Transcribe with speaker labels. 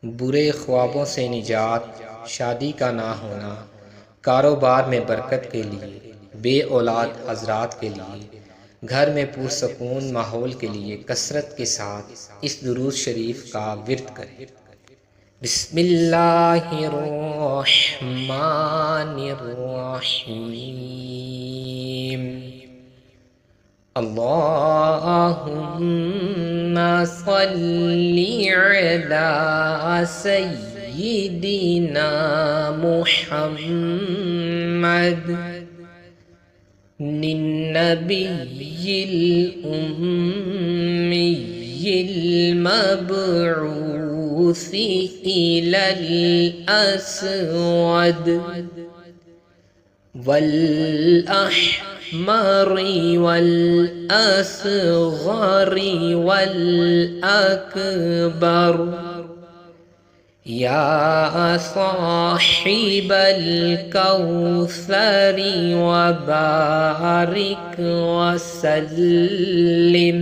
Speaker 1: बुरे ख्वाबों से निजात, शादी का ना होना, कारोबार में बरकत के लिए, बे औलाद हजरात के लिए, घर में पुरसकून माहौल के लिए कसरत के साथ इस दुरूद शरीफ का विर्द करें। बिस्मिल्लाहिर्रहमानिर्रहीम। अल्लाहुम्मा सल्ली अला सय्यिदिना मुहम्मद निन्नबिय्यिल उम्मिय्यिल मबऊसी इलल अस्वद वल अहमरि वल असगरि वल अकबर या साहिबल कौसरि व बारिक व सल्लिम।